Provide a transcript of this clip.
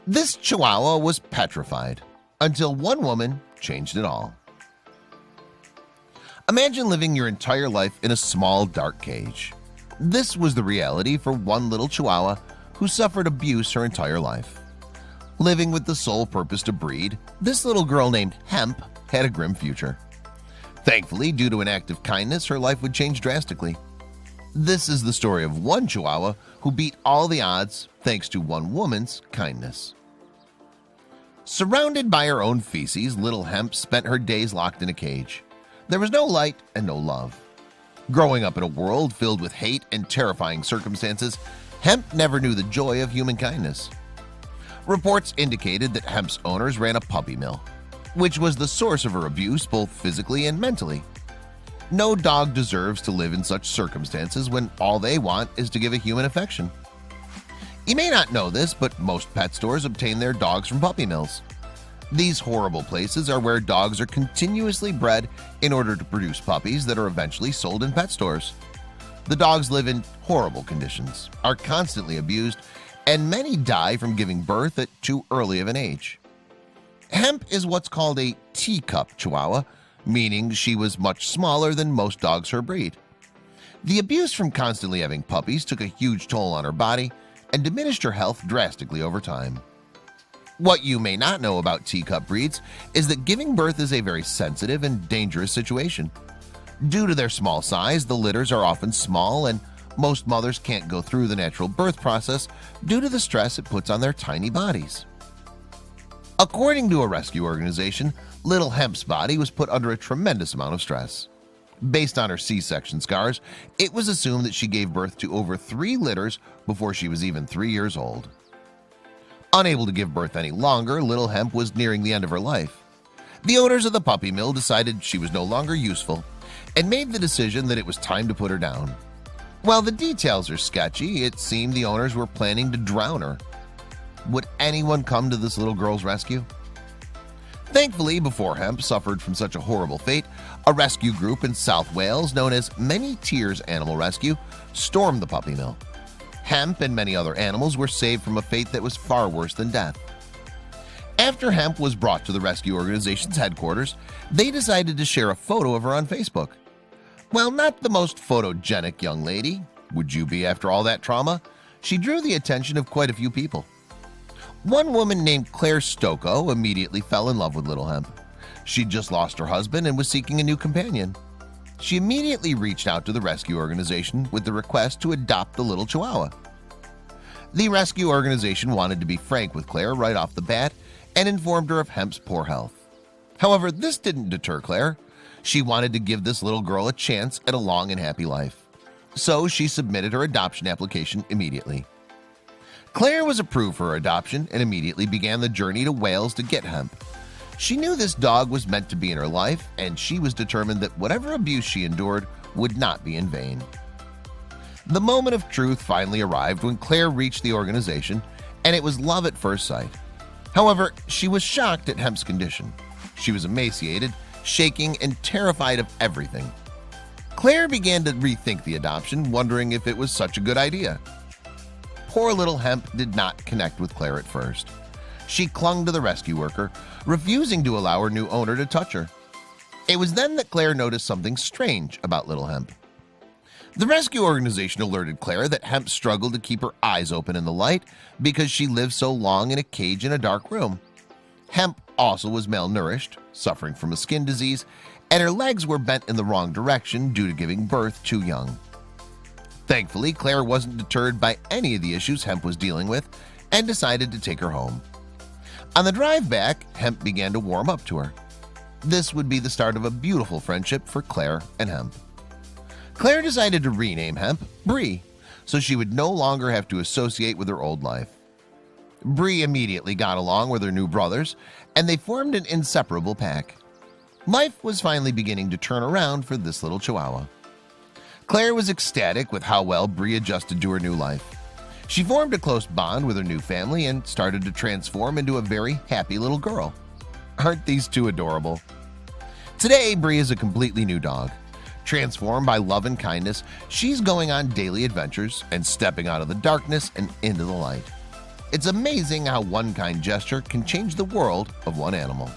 This Chihuahua was petrified until one woman changed it all. Imagine living your entire life in a small dark cage. This was the reality for one little Chihuahua who suffered abuse her entire life. Living with the sole purpose to breed, this little girl named Hemp had a grim future. Thankfully, due to an act of kindness, her life would change drastically. This is the story of one Chihuahua who beat all the odds thanks to one woman's kindness. Surrounded by her own feces, little Hemp spent her days locked in a cage. There was no light and no love. Growing up in a world filled with hate and terrifying circumstances, Hemp never knew the joy of human kindness. Reports indicated that Hemp's owners ran a puppy mill, which was the source of her abuse both physically and mentally. No dog deserves to live in such circumstances when all they want is to give a human affection. You may not know this, but most pet stores obtain their dogs from puppy mills. These horrible places are where dogs are continuously bred in order to produce puppies that are eventually sold in pet stores. The dogs live in horrible conditions, are constantly abused, and many die from giving birth at too early of an age. Hemp is what's called a teacup Chihuahua, meaning she was much smaller than most dogs her breed. The abuse from constantly having puppies took a huge toll on her body and diminished her health drastically over time. What you may not know about teacup breeds is that giving birth is a very sensitive and dangerous situation. Due to their small size, the litters are often small, and most mothers can't go through the natural birth process due to the stress it puts on their tiny bodies. According to a rescue organization, little Hemp's body was put under a tremendous amount of stress. Based on her C-section scars, it was assumed that she gave birth to over 3 litters before she was even 3 years old. Unable to give birth any longer, little Hemp was nearing the end of her life. The owners of the puppy mill decided she was no longer useful and made the decision that it was time to put her down. While the details are sketchy, it seemed the owners were planning to drown her. Would anyone come to this little girl's rescue? Thankfully, before Hemp suffered from such a horrible fate, a rescue group in South Wales known as Many Tears Animal Rescue stormed the puppy mill. Hemp and many other animals were saved from a fate that was far worse than death. After Hemp was brought to the rescue organization's headquarters, they decided to share a photo of her on Facebook. While not the most photogenic young lady, would you be after all that trauma, she drew the attention of quite a few people. One woman named Claire Stocco immediately fell in love with little Hemp. She'd just lost her husband and was seeking a new companion. She immediately reached out to the rescue organization with the request to adopt the little Chihuahua. The rescue organization wanted to be frank with Claire right off the bat and informed her of Hemp's poor health. However, this didn't deter Claire. She wanted to give this little girl a chance at a long and happy life. So she submitted her adoption application immediately. Claire was approved for her adoption and immediately began the journey to Wales to get Hemp. She knew this dog was meant to be in her life, and she was determined that whatever abuse she endured would not be in vain. The moment of truth finally arrived when Claire reached the organization, and it was love at first sight. However, she was shocked at Hemp's condition. She was emaciated, shaking, and terrified of everything. Claire began to rethink the adoption, wondering if it was such a good idea. Poor little Hemp did not connect with Claire at first. She clung to the rescue worker, refusing to allow her new owner to touch her. It was then that Claire noticed something strange about little Hemp. The rescue organization alerted Claire that Hemp struggled to keep her eyes open in the light because she lived so long in a cage in a dark room. Hemp also was malnourished, suffering from a skin disease, and her legs were bent in the wrong direction due to giving birth too young. Thankfully, Claire wasn't deterred by any of the issues Hemp was dealing with and decided to take her home. On the drive back, Hemp began to warm up to her. This would be the start of a beautiful friendship for Claire and Hemp. Claire decided to rename Hemp Bree, so she would no longer have to associate with her old life. Bree immediately got along with her new brothers, and they formed an inseparable pack. Life was finally beginning to turn around for this little Chihuahua. Claire was ecstatic with how well Bree adjusted to her new life. She formed a close bond with her new family and started to transform into a very happy little girl. Aren't these two adorable? Today, Bree is a completely new dog. Transformed by love and kindness, she's going on daily adventures and stepping out of the darkness and into the light. It's amazing how one kind gesture can change the world of one animal.